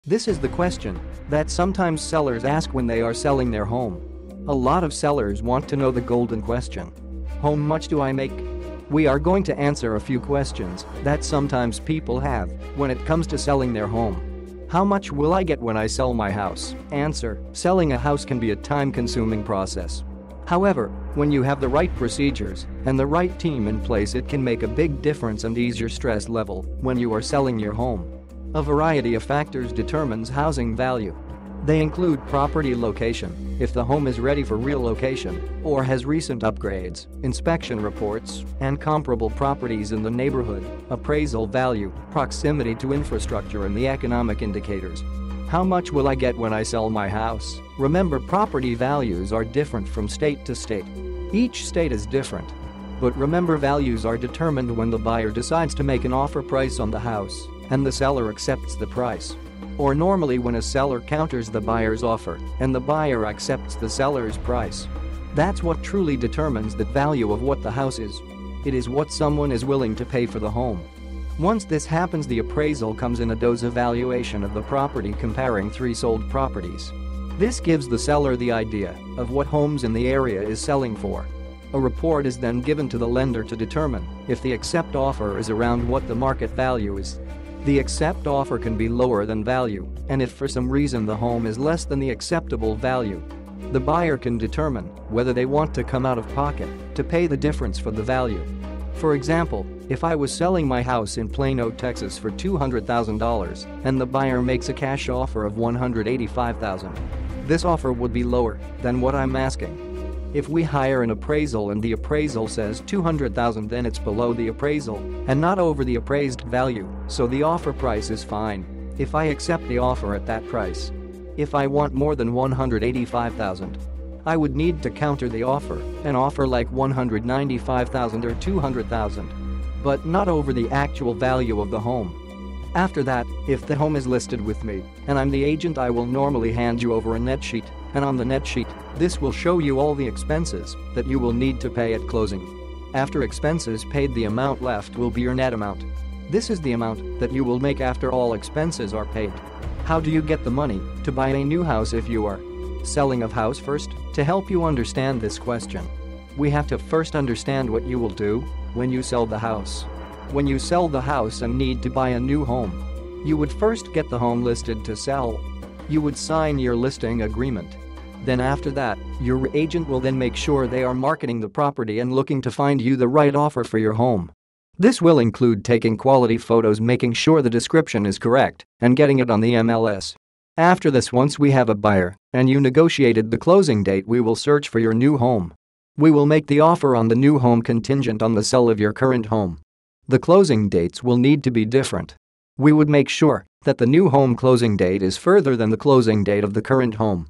This is the question that sometimes sellers ask when they are selling their home. A lot of sellers want to know the golden question. How much do I make? We are going to answer a few questions that sometimes people have when it comes to selling their home. How much will I get when I sell my house? Answer: selling a house can be a time-consuming process. However, when you have the right procedures and the right team in place, it can make a big difference and ease your stress level when you are selling your home. A variety of factors determines housing value. They include property location, if the home is ready for relocation or has recent upgrades, inspection reports, and comparable properties in the neighborhood, appraisal value, proximity to infrastructure, and the economic indicators. How much will I get when I sell my house? Remember, property values are different from state to state. Each state is different. But remember, values are determined when the buyer decides to make an offer price on the house and the seller accepts the price. Or normally when a seller counters the buyer's offer and the buyer accepts the seller's price. That's what truly determines the value of what the house is. It is what someone is willing to pay for the home. Once this happens, the appraisal comes in a dose evaluation of the property comparing 3 sold properties. This gives the seller the idea of what homes in the area is selling for. A report is then given to the lender to determine if the accept offer is around what the market value is. The accept offer can be lower than value, and if for some reason the home is less than the acceptable value, the buyer can determine whether they want to come out of pocket to pay the difference for the value. For example, if I was selling my house in Plano, Texas for $200,000 and the buyer makes a cash offer of $185,000, this offer would be lower than what I'm asking. If we hire an appraisal and the appraisal says $200,000, then it's below the appraisal and not over the appraised value, so the offer price is fine if I accept the offer at that price. If I want more than $185,000, I would need to counter the offer and offer like $195,000 or $200,000, but not over the actual value of the home. After that, if the home is listed with me and I'm the agent, I will normally hand you over a net sheet, and on the net sheet, this will show you all the expenses that you will need to pay at closing. After expenses paid, the amount left will be your net amount. This is the amount that you will make after all expenses are paid. How do you get the money to buy a new house if you are selling a house? First, to help you understand this question, we have to first understand what you will do when you sell the house. When you sell the house and need to buy a new home, you would first get the home listed to sell. You would sign your listing agreement. Then after that, your agent will then make sure they are marketing the property and looking to find you the right offer for your home. This will include taking quality photos, making sure the description is correct, and getting it on the MLS. After this, once we have a buyer and you negotiated the closing date, we will search for your new home. We will make the offer on the new home contingent on the sale of your current home. The closing dates will need to be different. We would make sure that the new home closing date is further than the closing date of the current home.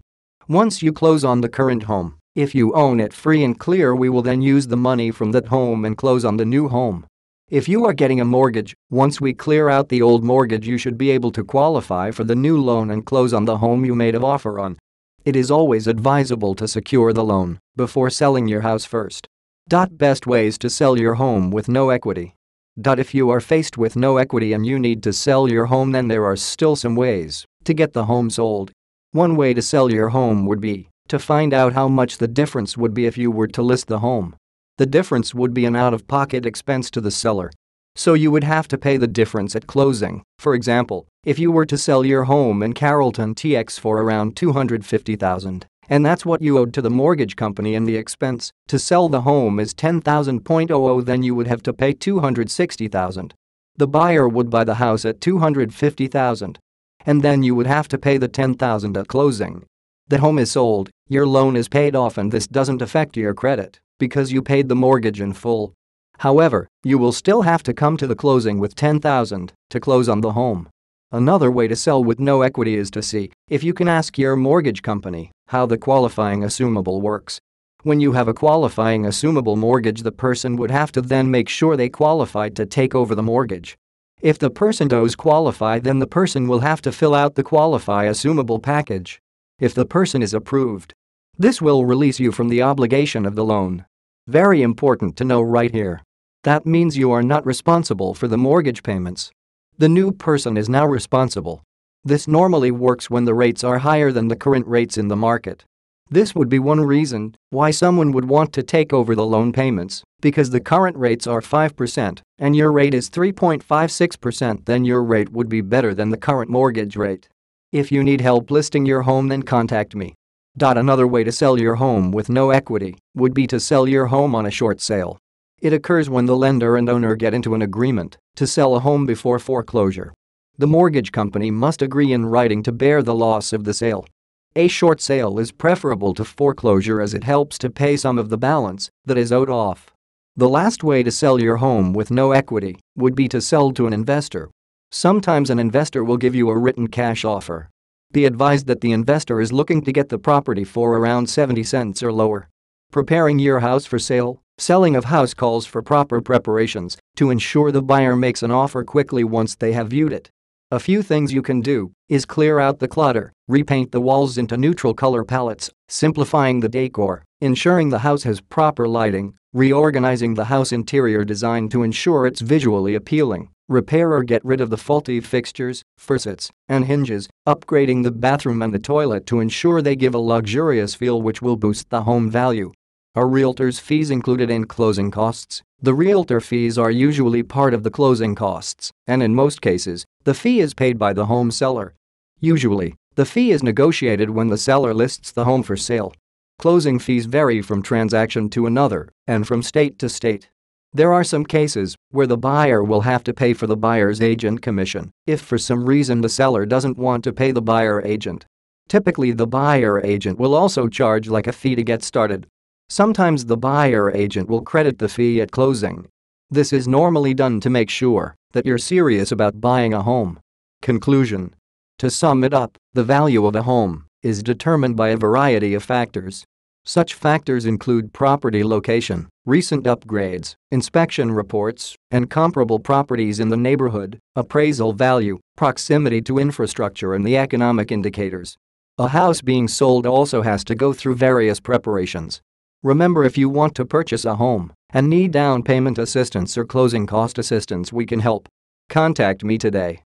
Once you close on the current home, if you own it free and clear, we will then use the money from that home and close on the new home. If you are getting a mortgage, once we clear out the old mortgage, you should be able to qualify for the new loan and close on the home you made an offer on. It is always advisable to secure the loan before selling your house first. Best ways to sell your home with no equity. If you are faced with no equity and you need to sell your home, then there are still some ways to get the home sold. One way to sell your home would be to find out how much the difference would be if you were to list the home. The difference would be an out-of-pocket expense to the seller. So you would have to pay the difference at closing. For example, if you were to sell your home in Carrollton, TX for around $250,000, and that's what you owed to the mortgage company, and the expense to sell the home is $10,000, then you would have to pay $260,000. The buyer would buy the house at $250,000. And then you would have to pay the $10,000 at closing. The home is sold, your loan is paid off, and this doesn't affect your credit because you paid the mortgage in full. However, you will still have to come to the closing with $10,000 to close on the home. Another way to sell with no equity is to see if you can ask your mortgage company how the qualifying assumable works. When you have a qualifying assumable mortgage, the person would have to then make sure they qualified to take over the mortgage. If the person does qualify, then the person will have to fill out the qualify assumable package. If the person is approved, this will release you from the obligation of the loan. Very important to know right here. That means you are not responsible for the mortgage payments. The new person is now responsible. This normally works when the rates are higher than the current rates in the market. This would be one reason why someone would want to take over the loan payments, because the current rates are 5% and your rate is 3.56%, then your rate would be better than the current mortgage rate. If you need help listing your home, then contact me. Another way to sell your home with no equity would be to sell your home on a short sale. It occurs when the lender and owner get into an agreement to sell a home before foreclosure. The mortgage company must agree in writing to bear the loss of the sale. A short sale is preferable to foreclosure as it helps to pay some of the balance that is owed off. The last way to sell your home with no equity would be to sell to an investor. Sometimes an investor will give you a written cash offer. Be advised that the investor is looking to get the property for around 70 cents or lower. Preparing your house for sale. Selling of house calls for proper preparations to ensure the buyer makes an offer quickly once they have viewed it. A few things you can do is clear out the clutter, repaint the walls into neutral color palettes, simplifying the decor, ensuring the house has proper lighting, reorganizing the house interior design to ensure it's visually appealing, repair or get rid of the faulty fixtures, facets, and hinges, upgrading the bathroom and the toilet to ensure they give a luxurious feel which will boost the home value. Are realtor's fees included in closing costs? The realtor fees are usually part of the closing costs, and in most cases, the fee is paid by the home seller. Usually, the fee is negotiated when the seller lists the home for sale. Closing fees vary from transaction to another and from state to state. There are some cases where the buyer will have to pay for the buyer's agent commission if for some reason the seller doesn't want to pay the buyer agent. Typically, the buyer agent will also charge like a fee to get started. Sometimes the buyer agent will credit the fee at closing. This is normally done to make sure that you're serious about buying a home. Conclusion. To sum it up, the value of a home is determined by a variety of factors. Such factors include property location, recent upgrades, inspection reports, and comparable properties in the neighborhood, appraisal value, proximity to infrastructure, and the economic indicators. A house being sold also has to go through various preparations. Remember, if you want to purchase a home and need down payment assistance or closing cost assistance, we can help. Contact me today.